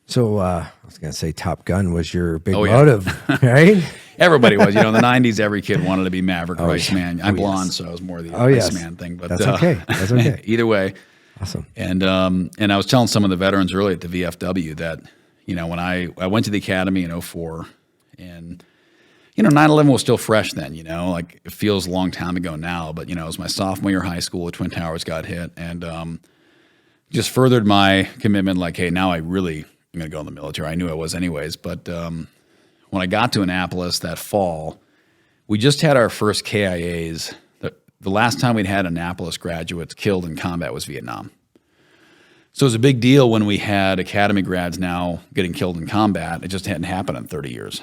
So I was going to say Top Gun was your big Oh, yeah. motive, right? Everybody was, in the 90s, every kid wanted to be Maverick or Iceman. I'm blonde, yes. so it was more the Yes. Iceman thing. But That's okay. That's okay. Either way. Awesome. And I was telling some of the veterans early at the VFW that, when I went to the academy in 2004, and 9/11 was still fresh then, like it feels a long time ago now, but it was my sophomore year of high school, the Twin Towers got hit, and just furthered my commitment, like, hey, now I really am going to go in the military. I knew I was anyways, but when I got to Annapolis that fall, we just had our first KIAs. The last time we'd had Annapolis graduates killed in combat was Vietnam. So it was a big deal when we had academy grads now getting killed in combat. It just hadn't happened in 30 years.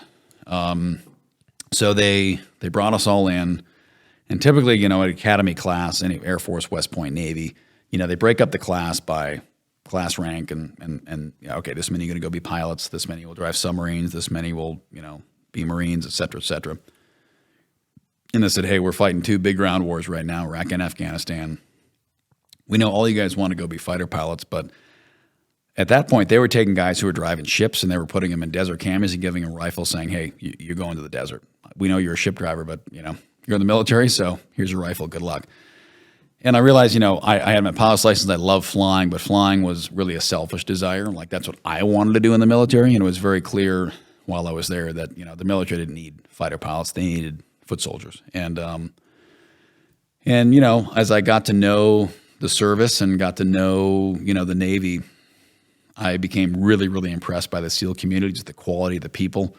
So they brought us all in, and typically, an academy class, any Air Force, West Point, Navy, they break up the class by class rank, and okay, this many are going to go be pilots, this many will drive submarines, this many will be Marines, et cetera, et cetera. And they said, hey, we're fighting two big ground wars right now, Iraq and Afghanistan. We know all you guys want to go be fighter pilots, but at that point, they were taking guys who were driving ships and they were putting them in desert camis and giving them rifles saying, hey, you're going to the desert. We know you're a ship driver, but you're in the military, so here's your rifle. Good luck. And I realized, I had my pilot's license. I love flying, but flying was really a selfish desire. Like that's what I wanted to do in the military. And it was very clear while I was there that, the military didn't need fighter pilots. They needed foot soldiers. And as I got to know the service and got to know, the Navy, I became really, really impressed by the SEAL community, just the quality of the people.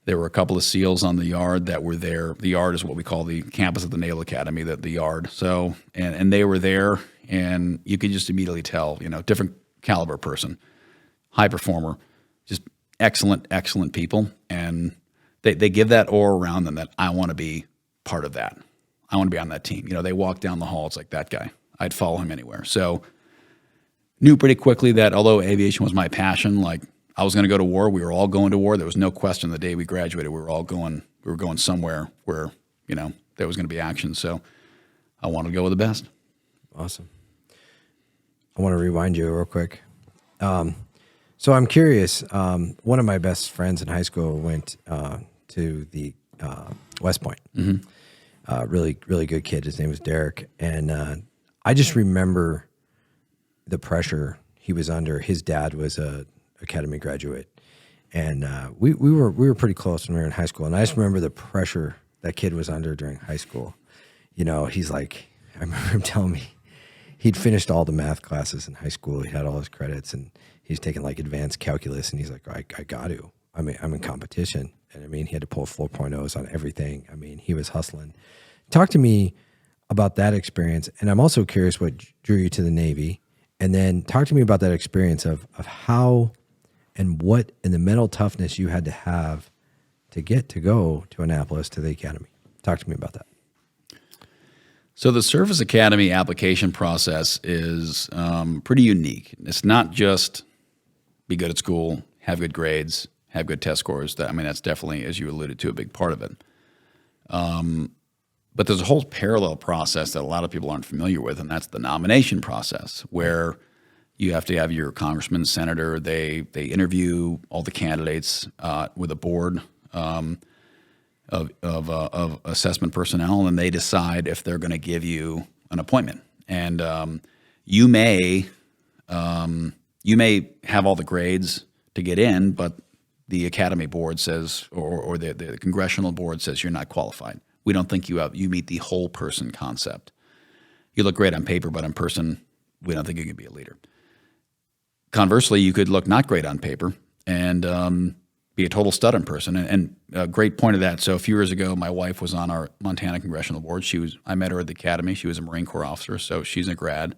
There were a couple of SEALs on the yard that were there. The yard is what we call the campus of the Naval Academy, the yard. So, and they were there, and you could just immediately tell, different caliber person, high performer, just excellent, excellent people. And they give that aura around them that I want to be part of that. I want to be on that team. They walk down the hall, it's like that guy. I'd follow him anywhere. So knew pretty quickly that although aviation was my passion, like I was going to go to war. We were all going to war. There was no question the day we graduated, we were going somewhere where, there was going to be action. So I wanted to go with the best. Awesome. I want to rewind you real quick. So I'm curious. One of my best friends in high school went to the West Point. Mm-hmm. Really, really good kid. His name was Derek. And I just remember the pressure he was under. His dad was a academy graduate, and we were pretty close when we were in high school. And I just remember the pressure that kid was under during high school. He's like, I remember him telling me he'd finished all the math classes in high school. He had all his credits, and he's taking like advanced calculus. And he's like, I got to. I'm in competition, and he had to pull 4.0s on everything. He was hustling. Talk to me about that experience, and I'm also curious what drew you to the Navy. And then talk to me about that experience of how and what in the mental toughness you had to have to get to go to Annapolis to the academy. Talk to me about that. So the Service Academy application process is pretty unique. It's not just be good at school, have good grades, have good test scores. That's definitely, as you alluded to, a big part of it. But there's a whole parallel process that a lot of people aren't familiar with, and that's the nomination process, where you have to have your congressman, senator. They interview all the candidates with a board of assessment personnel, and they decide if they're going to give you an appointment. And you may have all the grades to get in, but the academy board says, or the congressional board says you're not qualified. We don't think you meet the whole person concept. You look great on paper, but in person, we don't think you can be a leader. Conversely, you could look not great on paper and be a total stud in person. And a great point of that. So a few years ago, my wife was on our Montana congressional board. I met her at the academy. She was a Marine Corps officer, so she's a grad.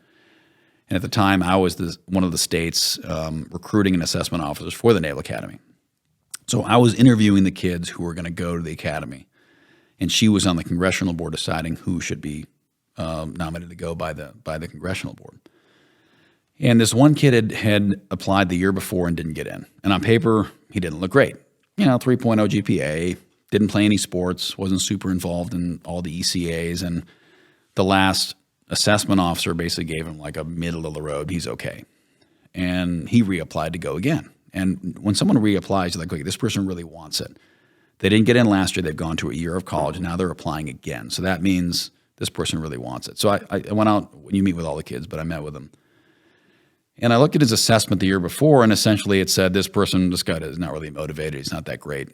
And at the time, I was one of the state's recruiting and assessment officers for the Naval Academy. So I was interviewing the kids who were going to go to the academy. And she was on the congressional board deciding who should be nominated to go by the congressional board. And this one kid had applied the year before and didn't get in. And on paper, he didn't look great. 3.0 GPA, didn't play any sports, wasn't super involved in all the ECAs. And the last assessment officer basically gave him like a middle of the road, he's okay. And he reapplied to go again. And when someone reapplies, you're like, okay, this person really wants it. They didn't get in last year. They've gone to a year of college, and now they're applying again. So that means this person really wants it. So I went out, when you meet with all the kids, but I met with them. And I looked at his assessment the year before, and essentially it said, this guy is not really motivated. He's not that great.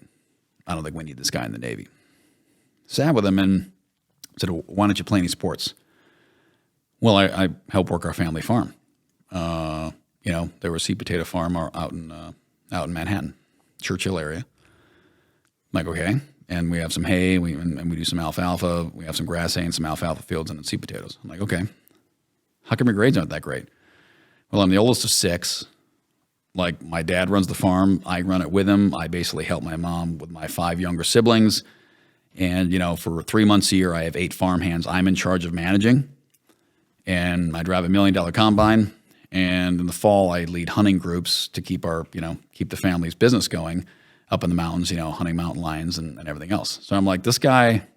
I don't think we need this guy in the Navy. Sat with him and said, why don't you play any sports? Well, I help work our family farm. There was a sweet potato farm out in Manhattan, Churchill area. I'm like, okay. And we have some hay, and we do some alfalfa. We have some grass hay and some alfalfa fields and then sweet potatoes. I'm like, okay. How come your grades aren't that great? Well, I'm the oldest of 6. Like, my dad runs the farm. I run it with him. I basically help my mom with my 5 younger siblings. And, for 3 months a year, I have 8 farm hands I'm in charge of managing. And I drive $1 million combine. And in the fall, I lead hunting groups to keep the family's business going up in the mountains, hunting mountain lions and everything else. So I'm like, this guy,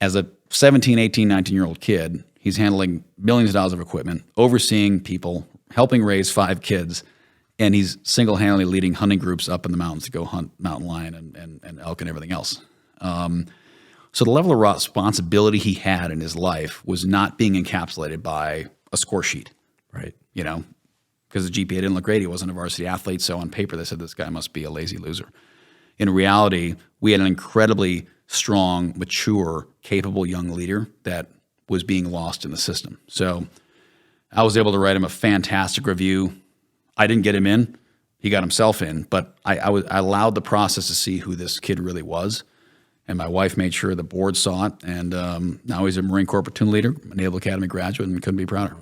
as a 17, 18, 19-year-old kid, he's handling millions of dollars of equipment, overseeing people, helping raise 5 kids, and he's single-handedly leading hunting groups up in the mountains to go hunt mountain lion and elk and everything else. So the level of responsibility he had in his life was not being encapsulated by a score sheet. Right. Because the GPA didn't look great. He wasn't a varsity athlete. So on paper, they said this guy must be a lazy loser. In reality, we had an incredibly strong, mature, capable young leader that was being lost in the system. So I was able to write him a fantastic review. I didn't get him in. He got himself in. But I allowed the process to see who this kid really was. And my wife made sure the board saw it. And now he's a Marine Corps platoon leader, a Naval Academy graduate, and couldn't be prouder.